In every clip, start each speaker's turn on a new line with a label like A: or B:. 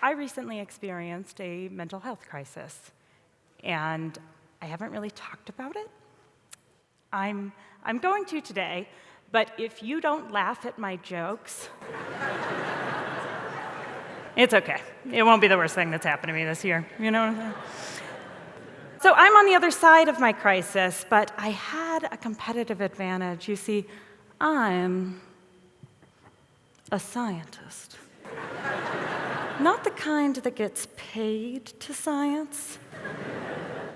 A: I recently experienced a mental health crisis, and I haven't really talked about it. I'm going to today, but if you don't laugh at my jokes, it's okay. It won't be the worst thing that's happened to me this year, you know what I'm saying? So I'm on the other side of my crisis, but I had a competitive advantage. You see, I'm a scientist. Not the kind that gets paid to science,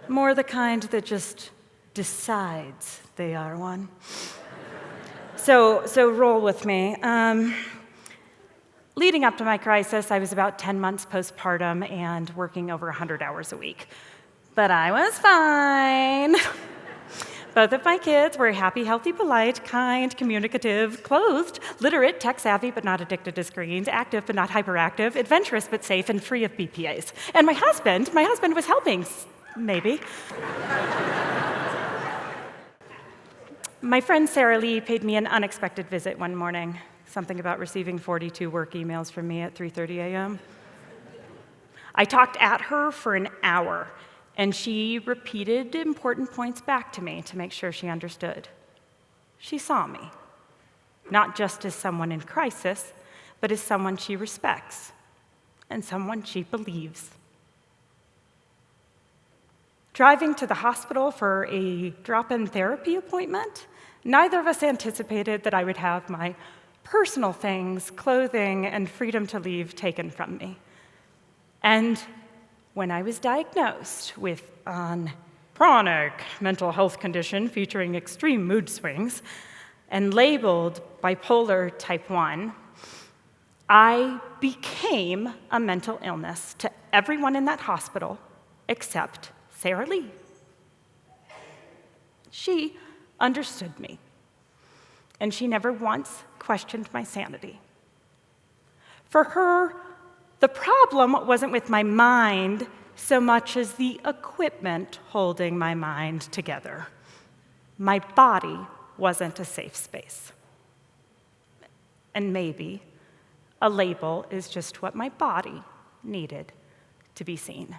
A: more the kind that just decides they are one. So roll with me. Leading up to my crisis, I was about 10 months postpartum and working over 100 hours a week. But I was fine. Both of my kids were happy, healthy, polite, kind, communicative, clothed, literate, tech-savvy but not addicted to screens, active but not hyperactive, adventurous but safe and free of BPAs. And my husband was helping, maybe. My friend Sarah Lee paid me an unexpected visit one morning, something about receiving 42 work emails from me at 3:30 a.m. I talked at her for an hour, and she repeated important points back to me to make sure she understood. She saw me, not just as someone in crisis, but as someone she respects and someone she believes. Driving to the hospital for a drop-in therapy appointment, neither of us anticipated that I would have my personal things, clothing, and freedom to leave taken from me. And when I was diagnosed with a chronic mental health condition featuring extreme mood swings and labeled Bipolar Type 1, I became a mental illness to everyone in that hospital except Sarah Lee. She understood me, and she never once questioned my sanity. For her, the problem wasn't with my mind so much as the equipment holding my mind together. My body wasn't a safe space. And maybe a label is just what my body needed to be seen.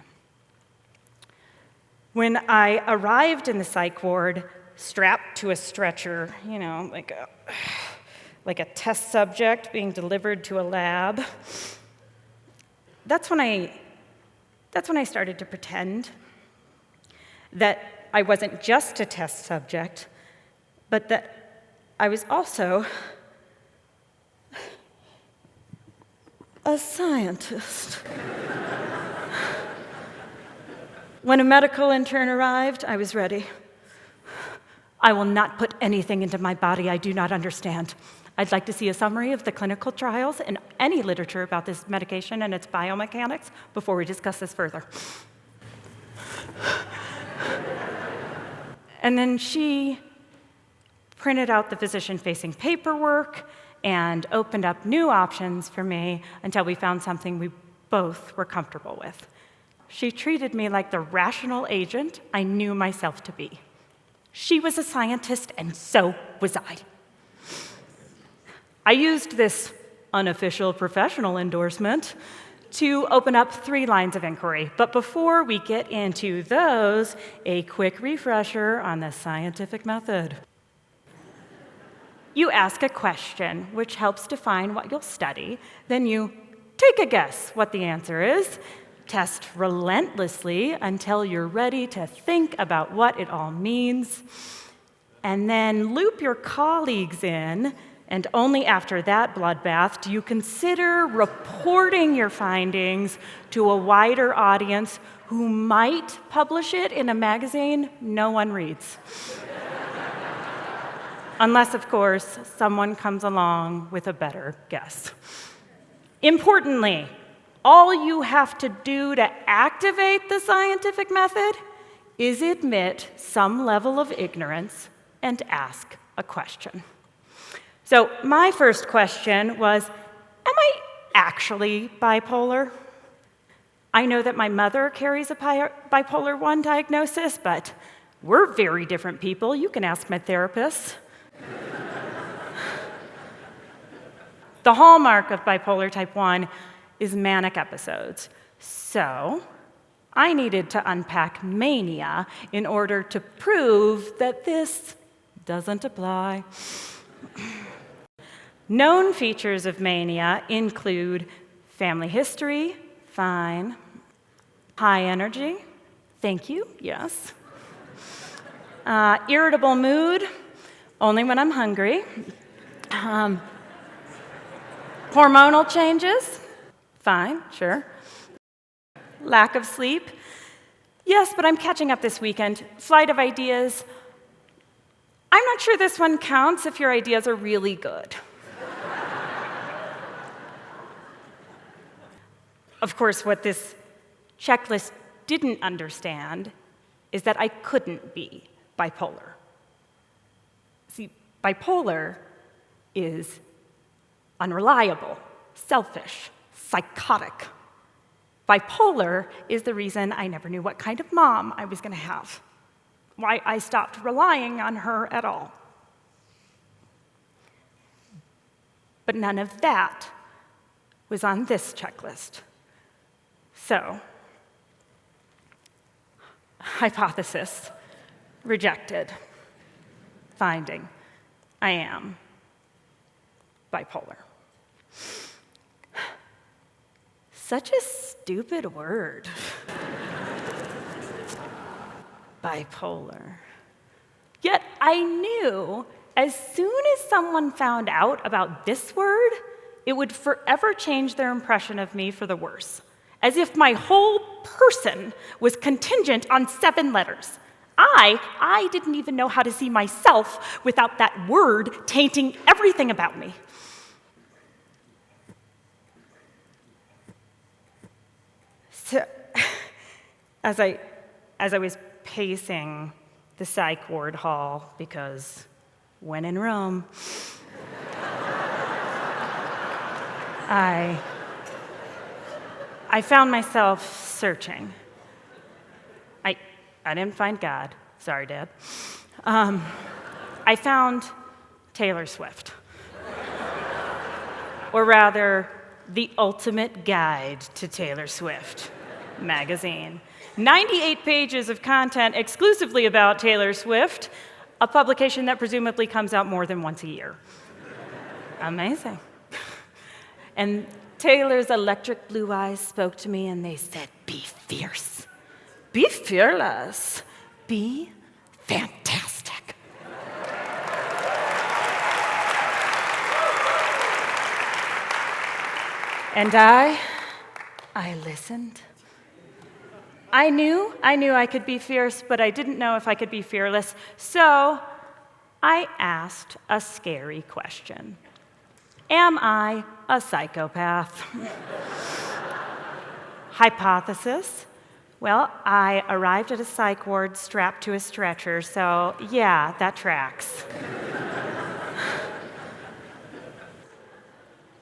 A: When I arrived in the psych ward, strapped to a stretcher, like a test subject being delivered to a lab, that's when I started to pretend that I wasn't just a test subject, but that I was also a scientist. When a medical intern arrived, I was ready. I will not put anything into my body I do not understand. I'd like to see a summary of the clinical trials and any literature about this medication and its biomechanics before we discuss this further. And then she printed out the physician-facing paperwork and opened up new options for me until we found something we both were comfortable with. She treated me like the rational agent I knew myself to be. She was a scientist, and so was I. I used this unofficial professional endorsement to open up 3 lines of inquiry. But before we get into those, a quick refresher on the scientific method. You ask a question, which helps define what you'll study. Then you take a guess what the answer is, test relentlessly until you're ready to think about what it all means, and then loop your colleagues in, and only after that bloodbath do you consider reporting your findings to a wider audience who might publish it in a magazine no one reads. Unless, of course, someone comes along with a better guess. Importantly, all you have to do to activate the scientific method is admit some level of ignorance and ask a question. So my first question was, am I actually bipolar? I know that my mother carries a bipolar 1 diagnosis, but we're very different people. You can ask my therapist. The hallmark of bipolar type 1 is manic episodes. So I needed to unpack mania in order to prove that this doesn't apply. Known features of mania include family history, fine. High energy, thank you, yes. Irritable mood, only when I'm hungry. Hormonal changes, fine, sure. Lack of sleep, yes, but I'm catching up this weekend. Flight of ideas, I'm not sure this one counts if your ideas are really good. Of course, what this checklist didn't understand is that I couldn't be bipolar. See, bipolar is unreliable, selfish, psychotic. Bipolar is the reason I never knew what kind of mom I was going to have, why I stopped relying on her at all. But none of that was on this checklist. So, hypothesis rejected. Finding I am bipolar. Such a stupid word. Bipolar. Yet I knew as soon as someone found out about this word, it would forever change their impression of me for the worse. As if my whole person was contingent on 7 letters. I didn't even know how to see myself without that word tainting everything about me. So, as I was pacing the psych ward hall, because when in Rome, I found myself searching. I didn't find God. Sorry, Dad. I found Taylor Swift. Or rather, the ultimate guide to Taylor Swift magazine. 98 pages of content exclusively about Taylor Swift, a publication that presumably comes out more than once a year. Amazing. And Taylor's electric blue eyes spoke to me and they said, be fierce, be fearless, be fantastic. And I listened. I knew I could be fierce, but I didn't know if I could be fearless. So I asked a scary question. Am I a psychopath? Hypothesis. Well, I arrived at a psych ward strapped to a stretcher, so yeah, that tracks.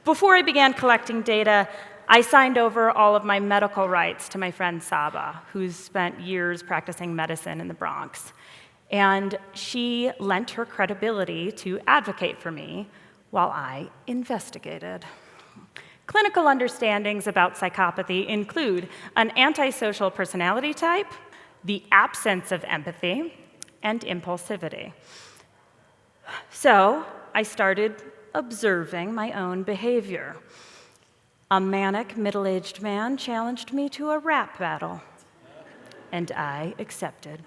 A: Before I began collecting data, I signed over all of my medical rights to my friend Saba, who's spent years practicing medicine in the Bronx. And she lent her credibility to advocate for me while I investigated. Clinical understandings about psychopathy include an antisocial personality type, the absence of empathy, and impulsivity. So I started observing my own behavior. A manic middle-aged man challenged me to a rap battle, and I accepted.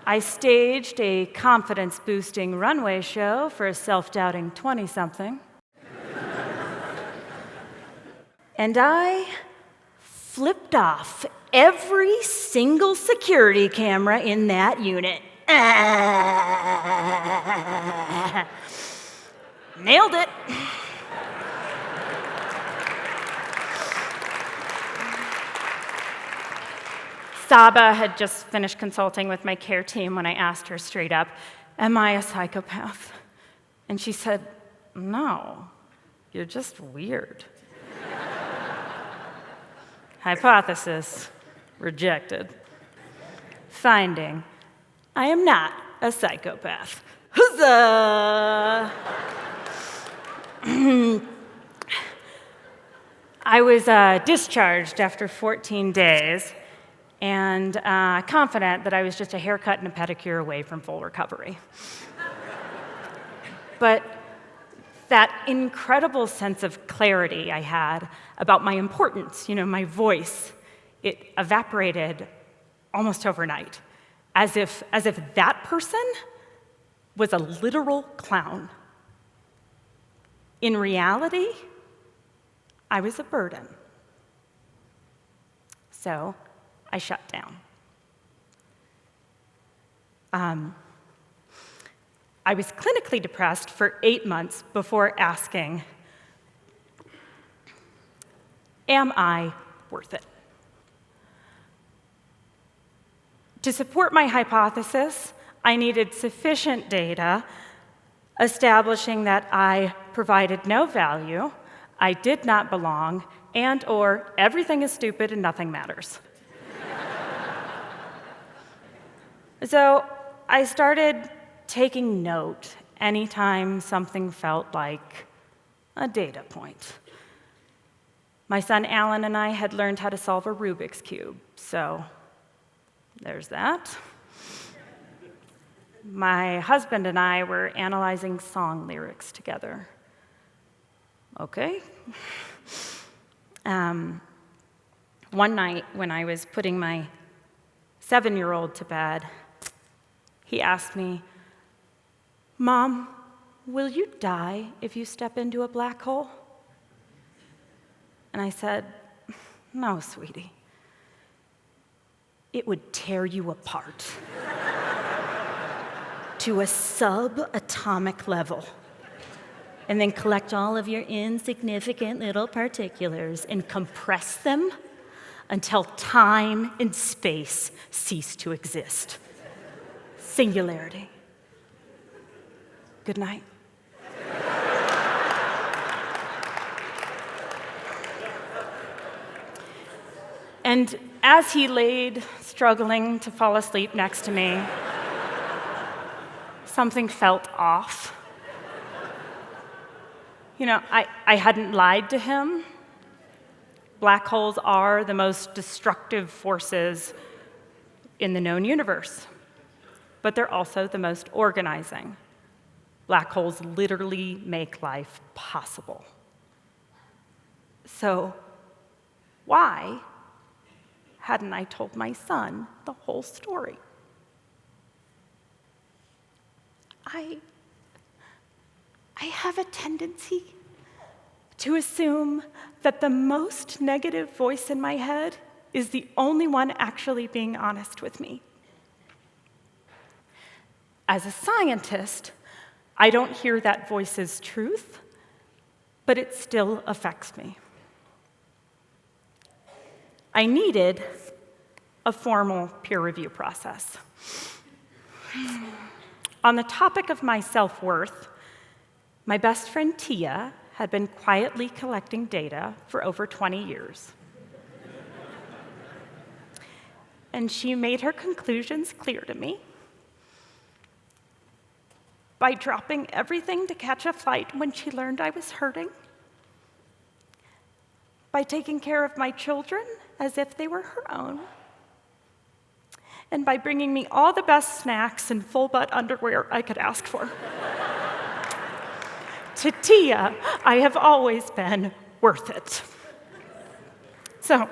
A: I staged a confidence-boosting runway show for a self-doubting 20-something. And I flipped off every single security camera in that unit. Nailed it. Saba had just finished consulting with my care team when I asked her straight up, am I a psychopath? And she said, no, you're just weird. Hypothesis rejected. Finding, I am not a psychopath. Huzzah! I was discharged after 14 days and confident that I was just a haircut and a pedicure away from full recovery. But that incredible sense of clarity I had about my importance, my voice, it evaporated almost overnight, as if that person was a literal clown. In reality, I was a burden. So I shut down. I was clinically depressed for 8 months before asking, am I worth it? To support my hypothesis, I needed sufficient data establishing that I provided no value, I did not belong, and/or everything is stupid and nothing matters. So I started taking note anytime something felt like a data point. My son Alan and I had learned how to solve a Rubik's Cube, so there's that. My husband and I were analyzing song lyrics together. Okay. One night when I was putting my 7-year-old to bed, he asked me, Mom, will you die if you step into a black hole? And I said, no, sweetie. It would tear you apart to a subatomic level, and then collect all of your insignificant little particulars and compress them until time and space cease to exist. Singularity. Good night. And as he laid, struggling to fall asleep next to me, something felt off. I hadn't lied to him. Black holes are the most destructive forces in the known universe, but they're also the most organizing. Black holes literally make life possible. So why hadn't I told my son the whole story? I have a tendency to assume that the most negative voice in my head is the only one actually being honest with me. As a scientist, I don't hear that voice as truth, but it still affects me. I needed a formal peer review process. On the topic of my self-worth, my best friend Tia had been quietly collecting data for over 20 years. And she made her conclusions clear to me. By dropping everything to catch a flight when she learned I was hurting. By taking care of my children as if they were her own. And by bringing me all the best snacks and full-butt underwear I could ask for. To Tia, I have always been worth it. So,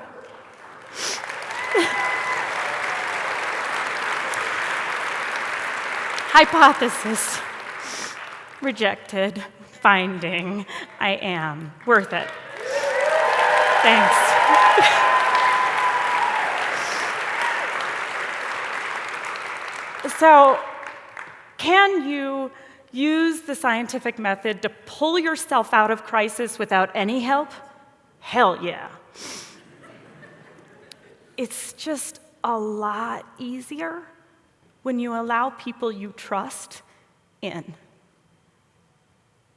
A: hypothesis rejected, finding I am worth it. Thanks. So, can you use the scientific method to pull yourself out of crisis without any help? Hell yeah. It's just a lot easier when you allow people you trust in.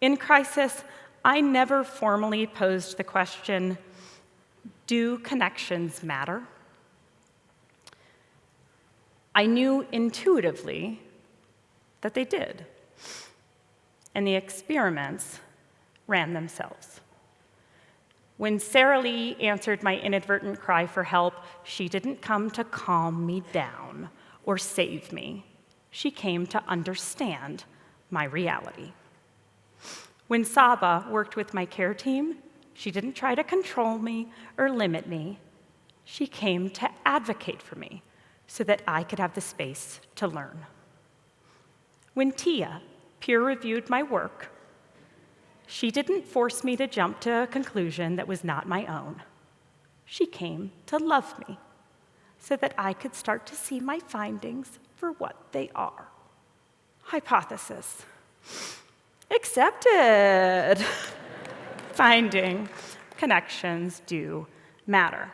A: In crisis, I never formally posed the question, do connections matter? I knew intuitively that they did, and the experiments ran themselves. When Sarah Lee answered my inadvertent cry for help, she didn't come to calm me down or save me. She came to understand my reality. When Saba worked with my care team, she didn't try to control me or limit me. She came to advocate for me so that I could have the space to learn. When Tia peer-reviewed my work, she didn't force me to jump to a conclusion that was not my own. She came to love me so that I could start to see my findings for what they are. Hypothesis. Accepted. Finding connections do matter.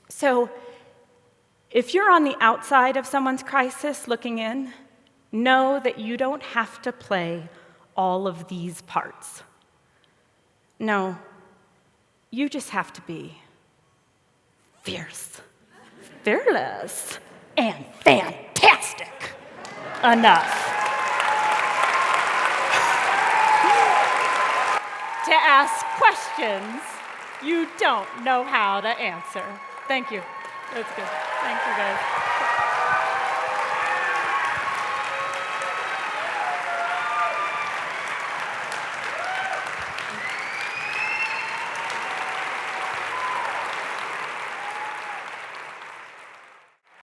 A: So, if you're on the outside of someone's crisis looking in, know that you don't have to play all of these parts. No, you just have to be fierce, fearless, and fantastic enough to ask questions you don't know how to answer. Thank you. That's good. Thank you, guys.